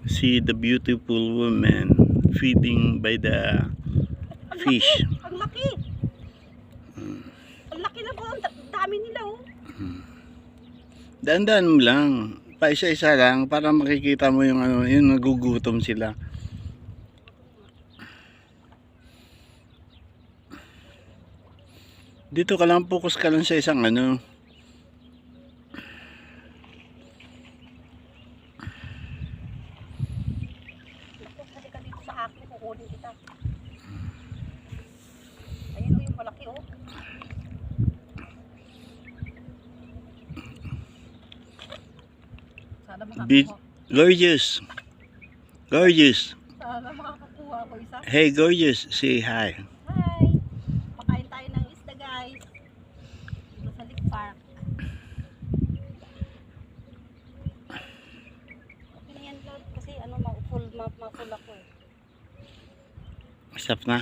See the beautiful woman feeding by the fish. Ang laki! Ang laki na po. Ang dami nila oh. Daan-daan mo lang. Pa isa-isa lang para makikita mo yung ano, yung nagugutom sila. Dito ka lang, focus ka lang sa isang ano. Halika ka dito sa akin, kukunin kita. Ayun oh, yung malaki oh. Sana makakuha. Gorgeous. Gorgeous. Sana makakakuha ko isa. Hey, gorgeous. Say hi. Hi! Pakain tayo ng isda guys. Dito sa Lake Park. Okay na yan Lord kasi ano, ma-full ako eh. Stop na.